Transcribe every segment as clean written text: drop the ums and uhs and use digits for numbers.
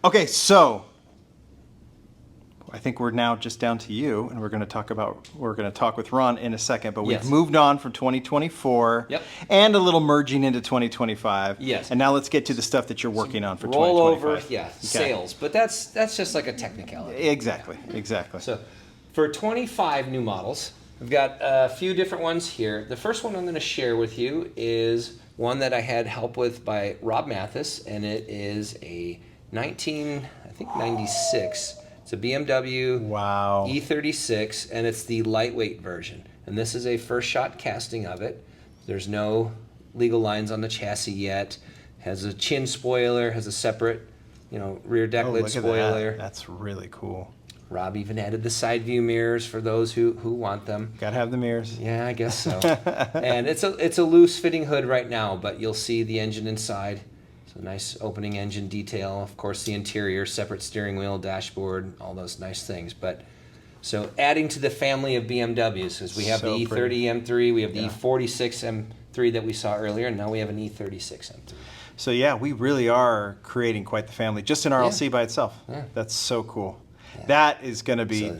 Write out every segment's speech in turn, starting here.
Okay, so I think we're now just down to you, and we're going to talk with Ron in a second, but we've moved on from 2024 and a little merging into 2025. Yes. And now let's get to the stuff that you're working on for 2025. Rollover, sales. But that's just like a technicality. Exactly. So for 25 new models, we've got a few different ones here. The first one I'm going to share with you is one that I had help with by Rob Mathis, and it is a 96. It's a BMW E36, and it's the lightweight version. And this is a first shot casting of it. There's no legal lines on the chassis yet. Has a chin spoiler, has a separate, rear deck lid spoiler. That's really cool. Rob even added the side view mirrors for those who want them. Gotta have the mirrors. Yeah, I guess so. And it's a loose fitting hood right now, but you'll see the engine inside. So nice opening engine detail. Of course, the interior, separate steering wheel, dashboard, all those nice things. But so adding to the family of BMWs, because we have the E30 M3, we have the E46 M3 that we saw earlier, and now we have an E36 M3. So yeah, we really are creating quite the family just in RLC by itself. Yeah. That's so cool. Yeah. That is going to be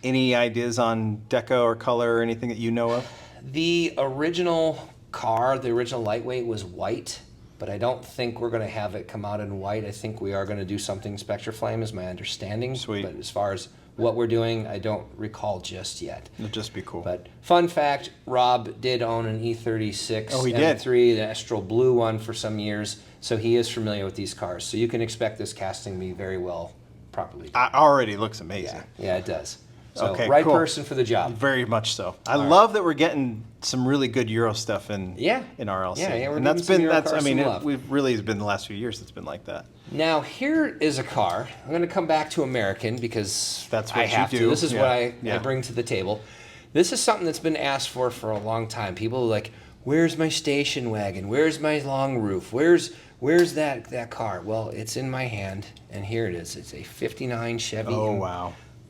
any ideas on deco or color or anything that you know of? The original car, the original lightweight was white, but I don't think we're going to have it come out in white. I think we are going to do something Spectraflame is my understanding. Sweet. But as far as what we're doing, I don't recall just yet. It'll just be cool. But fun fact, Rob did own an E36 he M3, the Astral Blue one for some years, so he is familiar with these cars. So you can expect this casting to be very well properly done. It already looks amazing. Yeah, it does. So okay, right cool. person for the job. Very much so. I love that we're getting some really good Euro stuff in RLC. Yeah, we're and we've really been the last few years it's been like that. Now here is a car. I'm going to come back to American because that's what I have you do. To. This is what I bring to the table. This is something that's been asked for a long time. People are like, "Where's my station wagon? Where's my long roof? Where's that car?" Well, it's in my hand, and here it is. It's a '59 Chevy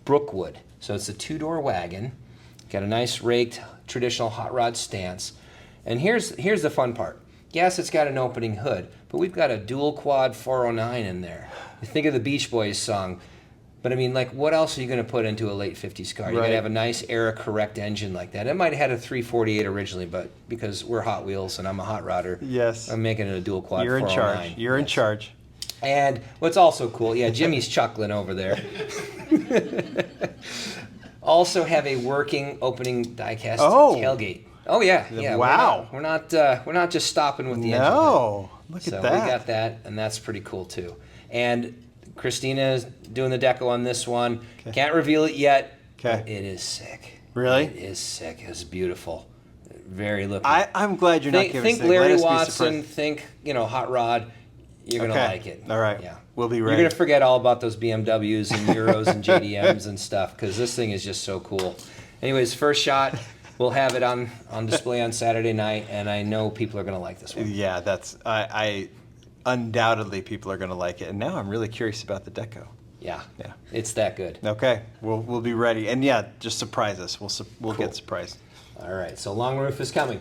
Brookwood. So it's a two-door wagon. Got a nice raked traditional hot rod stance. And here's the fun part. Yes, it's got an opening hood, but we've got a dual quad 409 in there. You think of the Beach Boys song, but I mean, like, what else are you going to put into a late 50s car? You got to have a nice era correct engine like that. It might have had a 348 originally, but because we're Hot Wheels and I'm a hot rodder, I'm making it a dual quad 409. You're in charge. And what's also cool, Jimmy's chuckling over there. Also have a working opening die-cast tailgate. Oh yeah. Wow. We're not just stopping with the engine. No, look at that. So we got that, and that's pretty cool too. And Christina is doing the deco on this one. Okay. Can't reveal it yet. Okay. It is sick. Really? It is sick. It's beautiful. Very looking. I'm glad you're not giving us. Think Larry Watson. Think hot rod. You're gonna like it. All right. Yeah. We'll be ready. You're gonna forget all about those BMWs and Euros and JDMs and stuff because this thing is just so cool. Anyways, first shot. We'll have it on display on Saturday night, and I know people are gonna like this one. Yeah, I undoubtedly people are gonna like it. And now I'm really curious about the deco. Yeah. It's that good. Okay. We'll be ready. And just surprise us. We'll get surprised. All right. So long roof is coming.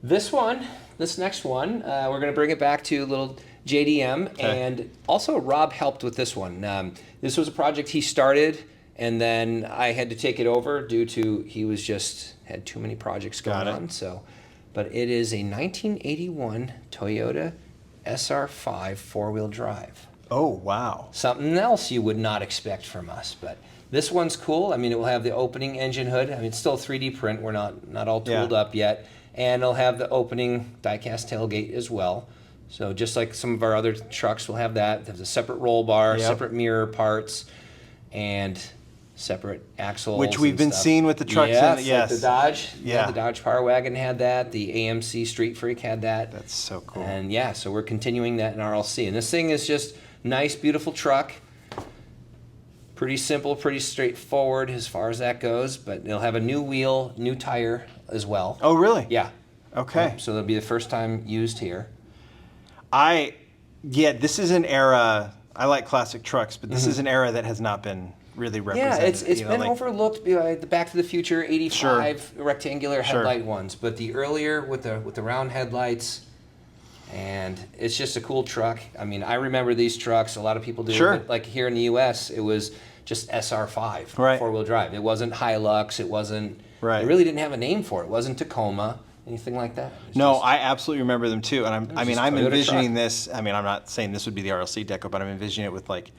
This next one, we're gonna bring it back to a little JDM, and also Rob helped with this one. This was a project he started, and then I had to take it over due to he had too many projects going on. So, but it is a 1981 Toyota SR5 four-wheel drive. Oh wow! Something else you would not expect from us, but this one's cool. I mean, it will have the opening engine hood. I mean, it's still 3D print. We're not all tooled up yet, and it'll have the opening die-cast tailgate as well. So just like some of our other trucks will have that. There's a separate roll bar, separate mirror parts, and separate axles. Which we've been seeing with the trucks. Like the Dodge. Yeah, the Dodge Power Wagon had that. The AMC Street Freak had that. That's so cool. And so we're continuing that in RLC. And this thing is just nice, beautiful truck. Pretty simple, pretty straightforward as far as that goes. But it'll have a new wheel, new tire as well. Oh, really? Yeah. Okay. So it'll be the first time used here. This is an era. I like classic trucks, but this is an era that has not been really represented. Yeah, it's been overlooked by the Back to the Future '85 rectangular headlight ones, but the earlier with the round headlights And it's just a cool truck. I mean, I remember these trucks. A lot of people do. Sure. But like here in the U.S., it was just SR5, right. 4-wheel drive. It wasn't Hilux. It wasn't. Right. It really didn't have a name for it. It wasn't Tacoma, anything like that. No, I absolutely remember them too. And I'm Toyota envisioning truck. this. I mean, I'm not saying this would be the RLC deco, but I'm envisioning it with like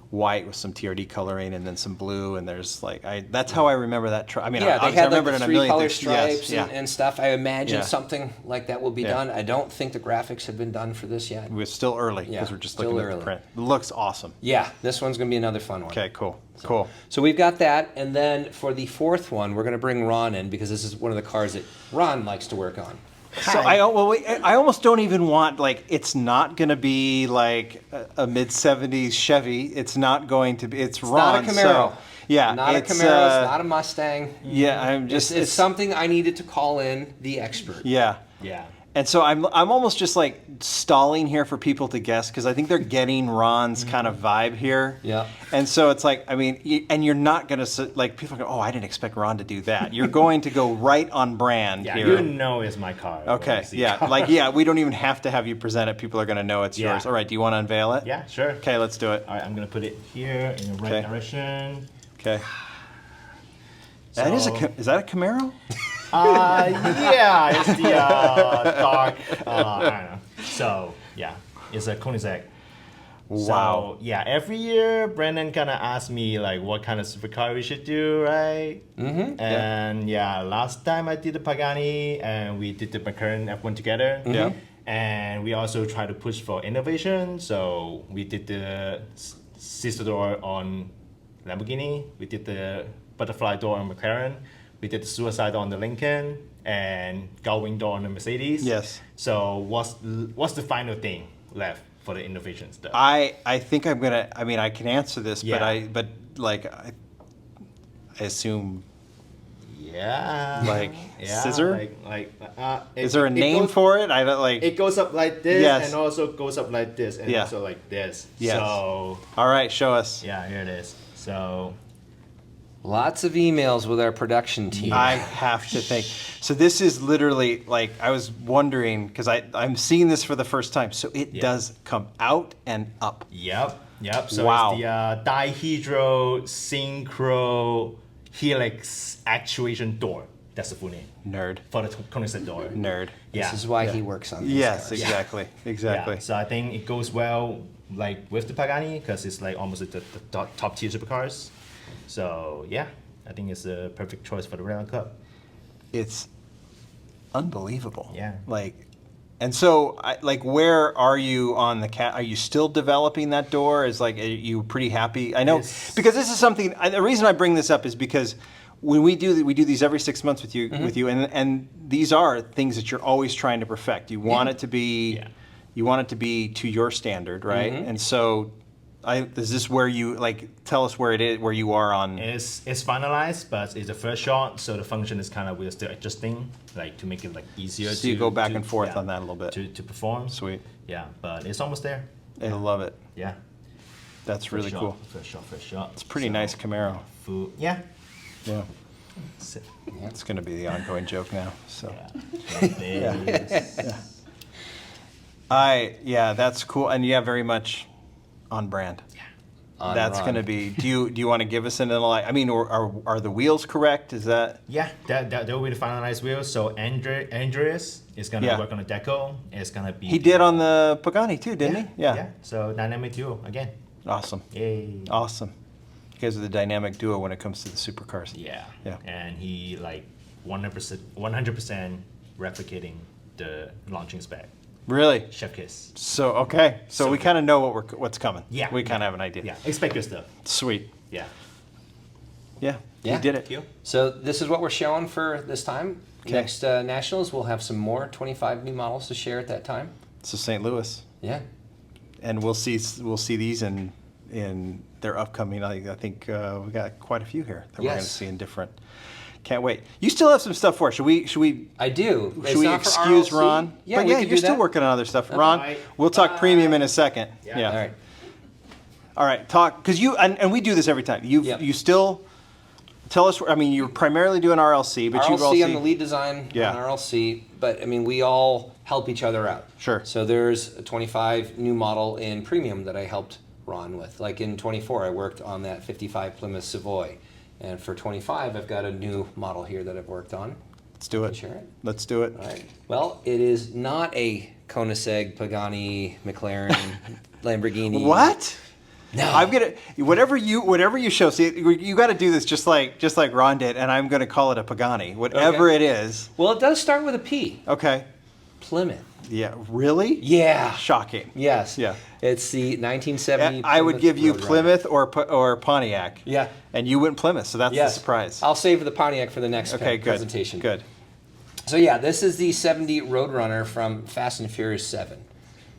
white with some TRD coloring and then some blue, and there's like that's how I remember that truck. I mean, yeah, they obviously had I like remember the it in a million 3-color things. stripes Yes, and stuff. I imagine Yeah. something like that will be done. I don't think the graphics have been done for this yet. We're still early because Yeah, we're just still looking at early. the print. It looks awesome. Yeah, this one's going to be another fun one. Okay, cool. Cool. So we've got that, and then for the fourth one, we're going to bring Ron in because this is one of the cars that Ron likes to work on. So I almost don't even want, like, it's not going to be like a mid-70s Chevy. It's not going to be, it's Ron. Not a Camaro. So, yeah. Not a Camaro. It's not a Mustang. Yeah, I'm just. It's something I needed to call in the expert. Yeah. Yeah. And so I'm almost just like stalling here for people to guess because I think they're getting Ron's kind of vibe here. Yeah. And so it's like, I mean, and you're not going to, like, people go, oh, I didn't expect Ron to do that. You're going to go right on brand Yeah, here. you know it's my car. when Okay, you see yeah, car. like, yeah, we don't even have to have you present it. People are going to know it's Yeah. yours. All right, do you want to unveil it? Yeah, sure. Okay, let's do it. All right, I'm gonna put it here in the right Okay. direction. Okay. That is is that a Camaro? Yeah, it's the dark. I don't know. So yeah, it's a Koenigsegg. Wow. So yeah, every year Brendon kind of asks me like what kind of supercar we should do, right? Mm-hmm. And yeah, last time I did the Pagani and we did the McLaren F1 together. Yeah. And we also try to push for innovation. So we did the sister door on Lamborghini. We did the butterfly door on McLaren. We did the suicide door on the Lincoln and gull-wing door on the Mercedes. Yes. So what's the final thing left for the innovation stuff? I think I'm gonna. I mean, I can answer this, Yeah. but like I assume. Yeah. Like, yeah, scissor? Is Is there a name for it? I don't like. It goes up like this Yes. and also goes up like this and Yeah. also like this. Yes. So All right, show us. yeah, here it is. So Lots of emails with our production team. I have to think. So this is literally like I was wondering because I'm seeing this for the first time. So it Yeah. does come out and up. Yep. So Wow. it's the dihedral synchro helix actuation door. That's the full name Nerd. for the Koenigsegg door. Nerd. Yeah. This is why he works on these Yes, cars. exactly. Exactly. Yeah, so I think it goes well like with the Pagani because it's like almost like the top tier supercars. So yeah, I think it's a perfect choice for the Round Cup. It's unbelievable. Yeah. Like, and so, where are you on the cat? Are you still developing that door? Is like, are you pretty happy? I know Yes. because this is something. The reason I bring this up is because when we do these every 6 months with you, and these are things that you're always trying to perfect. You want it to be, Yeah. you want it to be to your standard, right? And so, is this where you like? Tell us where it is, where you are on. It's finalized, but it's the first shot, so the function is kind of we're still adjusting, like to make it like easier. So you go back and forth on that a little bit. to perform. Sweet. Yeah, but it's almost there. I love it. Yeah. That's really First cool. shot. First shot. It's a pretty nice Camaro. Food. Yeah. Yeah. So- It's going to be the ongoing joke now. So, yeah. yeah, that's cool, and yeah, very much on brand. On That's Ron. going to be. Do you want to give us an I mean, are the wheels correct? Is that? Yeah, that will be the finalized wheels. So Andreas is gonna Yeah. work on the deco. It's gonna be. He did on the Pagani too, didn't he? Yeah. So dynamic duo again. Awesome. Yay. Awesome. You guys are the dynamic duo when it comes to the supercars. Yeah. Yeah. And he like 100% replicating the launching spec. Really? Chef kiss. So okay. So we good. kind of know what's coming. Yeah. We kind of have an idea. Yeah. Expect good stuff. Sweet. Yeah. Yeah. Yeah. You did it. Thank you. So this is what we're showing for this time. Okay. Next Nationals, we'll have some more 25 new models to share at that time. So St. Louis. Yeah. And we'll see these in their upcoming. I think we got quite a few here that we're going to Yes. see in different. Can't wait. You still have some stuff for us. Should we I do. should we excuse Ron? Yeah, but we yeah, could you're do still that. working on other stuff. Ron, Bye. we'll talk Bye. premium in a second. Yeah. All right. All right. Talk because you and we do this every time. Yep. You still Tell us. I mean, you're primarily doing RLC, but you've RLC, also I'm the lead design on RLC, but I mean, we all help each other out. Sure. So there's a 25 new model in premium that I helped Ron with. Like in 24, I worked on that 55 Plymouth Savoy. And for 25, I've got a new model here that I've worked on. Let's do it. Share it. Let's do it. All right. Well, it is not a Koenigsegg, Pagani, McLaren, Lamborghini. What? No. I'm gonna whatever you show. See, you got to do this just like Ron did, and I'm gonna call it a Pagani, whatever it is. Well, it does start with a P. Okay. Plymouth. Yeah. Really? Yeah. Shocking. Yes. Yeah. It's the 1970. I would give you Roadrunner. Plymouth or Pontiac. Yeah. And you went Plymouth, so that's the surprise. I'll save the Pontiac for the next Okay. Good. presentation. Good. So yeah, this is the 70 Roadrunner from Fast and Furious 7.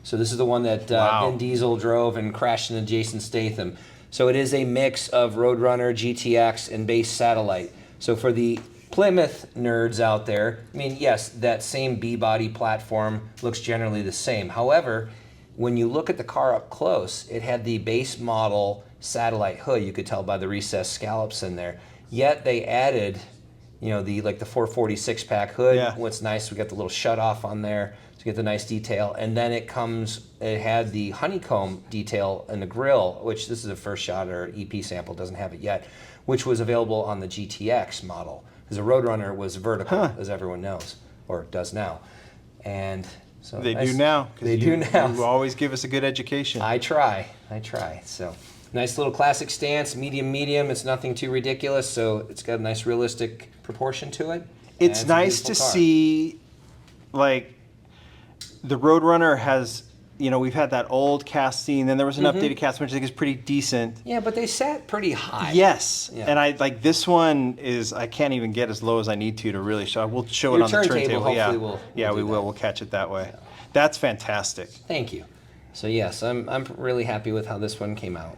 So this is the one that Vin Diesel drove and crashed into Jason Statham. So it is a mix of Roadrunner, GTX, and base satellite. So for the Plymouth nerds out there, I mean, yes, that same B-body platform looks generally the same. However, when you look at the car up close, it had the base model satellite hood. You could tell by the recessed scallops in there. Yet they added, you know, the 446 pack hood. Yeah. What's nice, we got the little shut off on there to get the nice detail, and then it had the honeycomb detail in the grille, which this is a first shot or EP sample, doesn't have it yet, which was available on the GTX model, because the Roadrunner was vertical, as everyone knows, or does now. And so They do now. You always give us a good education. I try. So nice little classic stance, medium. It's nothing too ridiculous, so it's got a nice realistic proportion to it. It's nice to see, like, the Roadrunner has, you know, we've had that old casting, then there was an updated casting, which I think is pretty decent. Yeah, but they sat pretty high. Yes, Yeah. and I like this one is, I can't even get as low as I need to really show. We'll show it on the turntable. Hopefully we will. We'll catch it that way. Yeah. That's fantastic. Thank you. So yes, I'm really happy with how this one came out.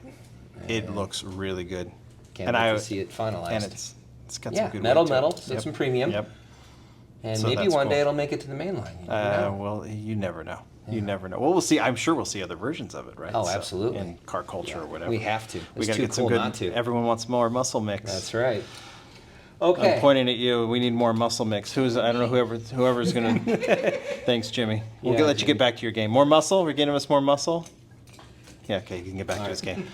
It looks really good. Can't wait to see it finalized. And it's got some good metal, weight to it. so it's some premium. Yep. And So maybe that's one cool. day it'll make it to the main line. You never know. Well, you never know. You never know. Well, we'll see. I'm sure we'll see other versions of it, right? Oh, absolutely. In car culture or whatever. We have to. We It's got to too get some cool good. not to. Everyone wants more muscle mix. That's right. Okay. I'm pointing at you. We need more muscle mix. I don't know whoever's gonna. Thanks, Jimmy. We'll let you get back to your game. More muscle. We're getting us more muscle. Yeah. Okay. You can get back to his game.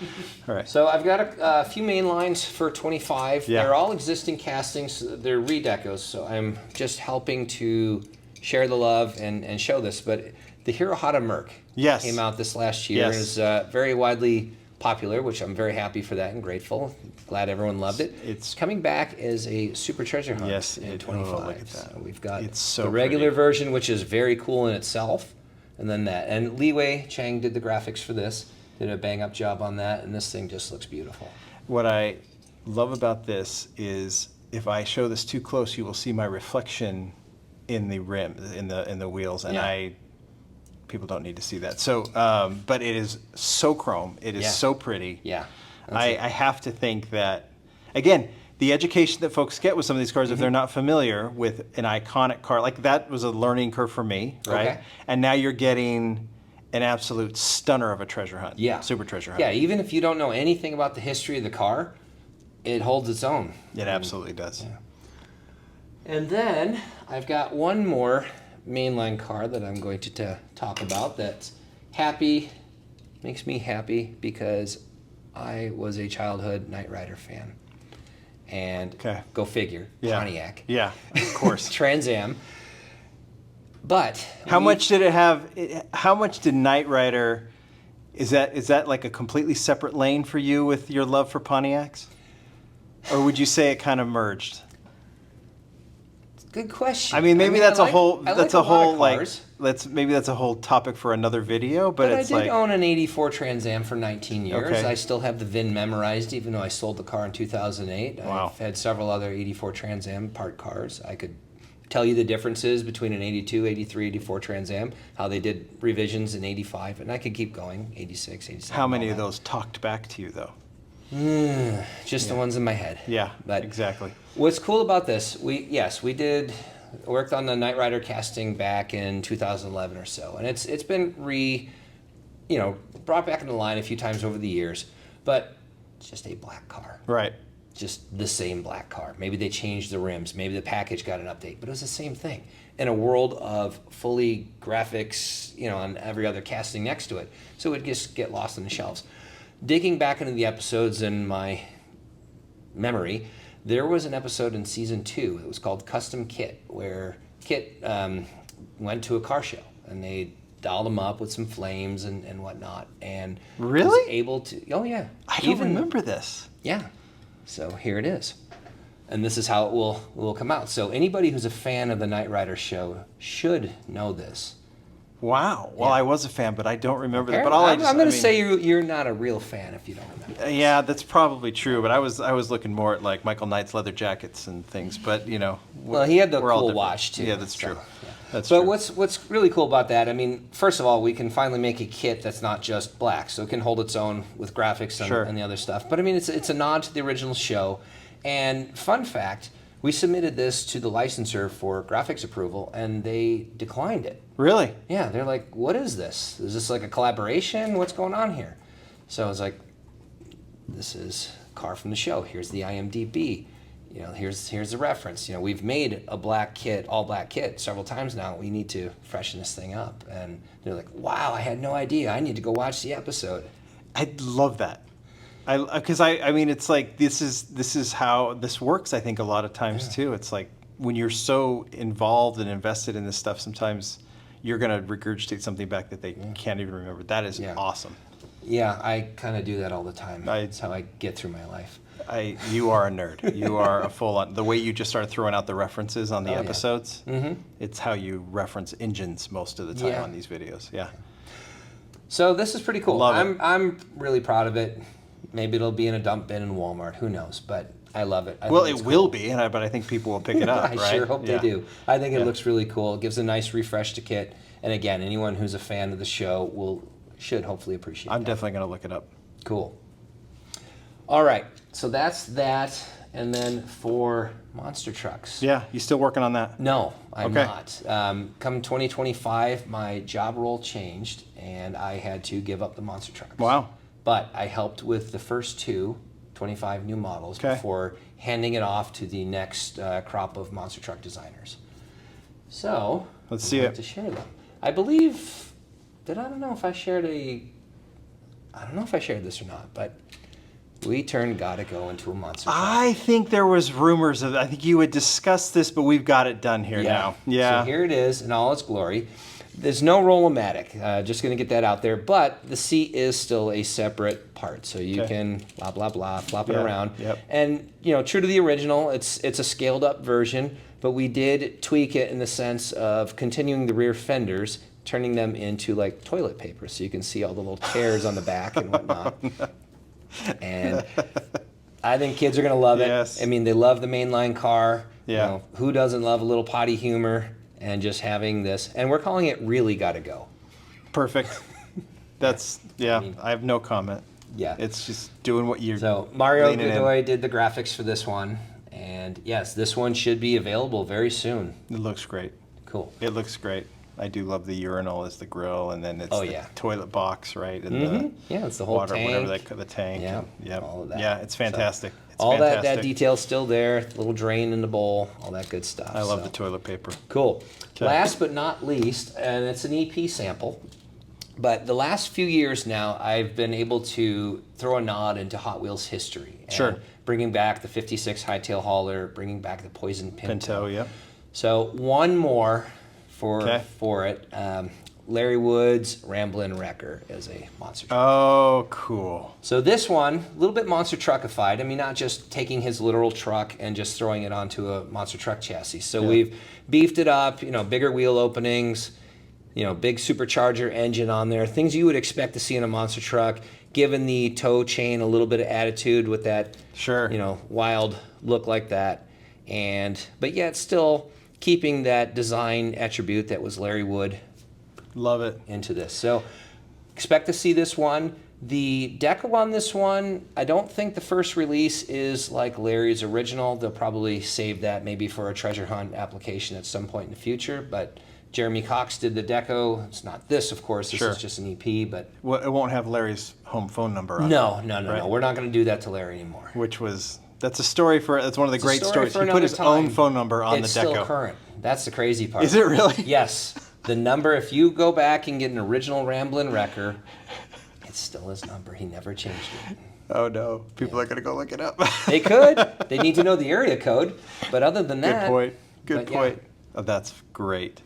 All right. So I've got a few main lines for 25. Yeah. They're all existing castings. They're redecos. So I'm just helping to share the love and show this. But the Hirohata Merc came out this last year. Yes. Is very widely popular, which I'm very happy for that and grateful. Glad everyone loved it. It's coming back as a super treasure hunt in 25. look at that. So we've got so the regular pretty. version, which is very cool in itself, and then that. And Li Wei Chang did the graphics for this. Did a bang up job on that, and this thing just looks beautiful. What I love about this is if I show this too close, you will see my reflection in the rim, in the wheels, and people don't need to see that. So, but it is so chrome. It is so pretty. Yeah. I have to think that, again, the education that folks get with some of these cars, if they're not familiar with an iconic car, like that was a learning curve for me, right? Okay. And now you're getting an absolute stunner of a treasure hunt. Yeah. Super treasure hunt. Yeah, even if you don't know anything about the history of the car, it holds its own. It absolutely does. Yeah. And then I've got one more mainline car that I'm going to talk about that's makes me happy because I was a childhood Knight Rider fan. And go figure, Pontiac. Yeah, of course. Trans Am. But how much did it have? How much did Knight Rider? Is that like a completely separate lane for you with your love for Pontiacs, or would you say it kind of merged? Good question. I mean, maybe that's a whole cars. maybe that's a whole topic for another video. But it's I did own an '84 Trans Am for 19 years. Okay. I still have the VIN memorized, even though I sold the car in 2008. Wow. I've had several other '84 Trans Am parked cars. I could tell you the differences between an 82, 83, 84 Trans Am, how they did revisions in 85, and I could keep going, 86, 87. How many of those talked back to you, though? Just the ones in my head. Yeah, but exactly. What's cool about this, we worked on the Knight Rider casting back in 2011 or so, and it's been brought back into line a few times over the years, but it's just a black car. Right. just the same black car. Maybe they changed the rims. Maybe the package got an update, but it was the same thing in a world of fully graphics, on every other casting next to it. So it would just get lost on the shelves. Digging back into the episodes in my memory, there was an episode in season 2. It was called Custom Kit, where Kit went to a car show and they dolled him up with some flames and whatnot, and really was able to. Oh yeah, I don't remember this. Yeah, so here it is, and this is how it will come out. So anybody who's a fan of the Knight Rider show should know this. Wow. Well, Yeah. I was a fan, but I don't remember that. But I'm going to say you're not a real fan if you don't remember. Yeah, that's probably true. But I was looking more at like Michael Knight's leather jackets and things. But well, he had the we're all cool different. watch too. Yeah, that's so, true. yeah. That's but true. what's really cool about that? I mean, first of all, we can finally make a kit that's not just black, so it can hold its own with graphics and, Sure. and the other stuff. But I mean, it's a nod to the original show. And fun fact, we submitted this to the licensor for graphics approval, and they declined it. Really? Yeah, they're like, what is this? Is this like a collaboration? What's going on here? So I was like, this is a car from the show. Here's the IMDb. Here's the reference. We've made a black kit, all black kit several times now. We need to freshen this thing up. And they're like, wow, I had no idea. I need to go watch the episode. I love that. Because I mean, it's like this is how this works. I think a lot of times too. It's like when you're so involved and invested in this stuff, sometimes you're gonna regurgitate something back that they can't even remember. That is awesome. Yeah, I kind of do that all the time. That's how I get through my life. You are a nerd. You are a full-on. The way you just started throwing out the references on the episodes, it's how you reference engines most of the time on these videos. Yeah. So this is pretty cool. Love it. I'm really proud of it. Maybe it'll be in a dump bin in Walmart. Who knows? But I love it. Well, it will be, but I think people will pick it up, I right? sure hope they do. I think it looks really cool. It gives a nice refresh to kit. And again, anyone who's a fan of the show should hopefully appreciate it. I'm definitely going to look it up. Cool. All right. So that's that. And then for monster trucks. Yeah. You still working on that? No, I'm Okay. not. Come 2025, my job role changed, and I had to give up the monster trucks. Wow. But I helped with the first 25 new models before handing it off to the next crop of monster truck designers. So Let's see I'd like it. to share them. I believe that I don't know if I shared this or not, but we turned Gotta Go into a monster truck. I think there was rumors of. I think you had discussed this, but we've got it done here now. Yeah. So here it is in all its glory. There's no Roll-O-Matic, just going to get that out there, but the seat is still a separate part, so you can blah, blah, blah, flop it around. Yep. And, true to the original, it's a scaled-up version, but we did tweak it in the sense of continuing the rear fenders, turning them into, like, toilet paper, so you can see all the little tears on the back and whatnot. And I think kids are going to love it. Yes. I mean, they love the mainline car. Yeah. Who doesn't love a little potty humor? And just having this, and we're calling it Really Gotta Go. Perfect. That's I have no comment. Yeah. It's just doing what you're. So Mario leaning in. Godoy did the graphics for this one, and yes, this one should be available very soon. It looks great. Cool. It looks great. I do love the urinal as the grill, and then it's the yeah. toilet box, right? And Yeah, it's the whole water, tank. whatever the tank. Yeah, Yep. all of that. Yeah, it's fantastic. It's all fantastic. that detail's still there. Little drain in the bowl, all that good stuff. I love the toilet paper. Cool. Okay. Last but not least, and it's an EP sample, but the last few years now, I've been able to throw a nod into Hot Wheels history. And Sure. Bringing back the 56 Hightail Hauler, bringing back the Poison Pinto, yep. So one more for it. Larry Wood's Ramblin' Wrecker as a monster truck. Oh, cool. So this one, a little bit monster truckified. I mean, not just taking his literal truck and just throwing it onto a monster truck chassis. So we've beefed it up, bigger wheel openings, big supercharger engine on there, things you would expect to see in a monster truck, given the tow chain a little bit of attitude with that, wild look like that. But yet still keeping that design attribute that was Larry Wood. Love it. Into this. So expect to see this one. The decal on this one, I don't think the first release is like Larry's original. They'll probably save that maybe for a treasure hunt application at some point in the future. But Jeremy Cox did the deco. It's not this, of course. This is just an EP. But well, it won't have Larry's home phone number on it. No. We're not going to do that to Larry anymore. Which was That's a story for. That's one of the great stories. For He put his own time. phone number on It's the deco. still current. That's the crazy part. Is it really? Yes. The number, if you go back and get an original Ramblin' Wrecker, it's still his number. He never changed it. Oh no, people are gonna go look it up. They could. They need to know the area code. But other than that. Good point. Good but yeah. point. Oh, that's great.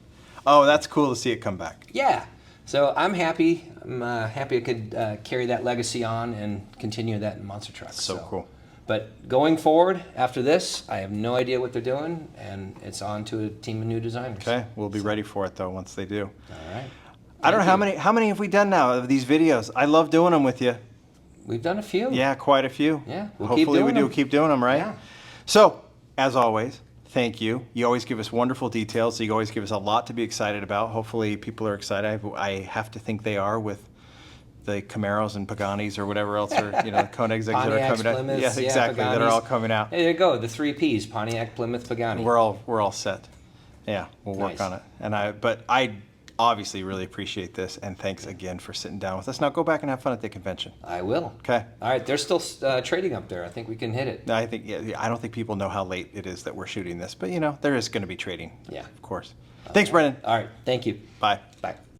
Oh, that's cool to see it come back. Yeah. So I'm happy. I'm happy I could carry that legacy on and continue that in monster trucks. So cool. But going forward after this, I have no idea what they're doing, and it's on to a team of new designers. Okay, we'll be ready for it though once they do. All right. I don't know how many have we done now of these videos. I love doing them with you. We've done a few. Yeah, quite a few. Yeah, we'll Hopefully keep doing them. keep doing them, right? Yeah. So, as always, thank you. You always give us wonderful details. So you always give us a lot to be excited about. Hopefully people are excited. I have to think they are with the Camaros and Paganis or whatever else are, Koenigs that are coming out. Plymouths, Yeah, exactly. That are all coming out. There you go, the 3 Ps, Pontiac, Plymouth, Pagani. We're all set. Yeah, we'll work Nice. on it. But I obviously really appreciate this, and thanks again for sitting down with us. Now go back and have fun at the convention. I will. Okay. All right, they're still trading up there. I think we can hit it. I think I don't think people know how late it is that we're shooting this, but there is going to be trading. Yeah. Of course. Thanks, Brendon. All right, thank you. Bye. Bye.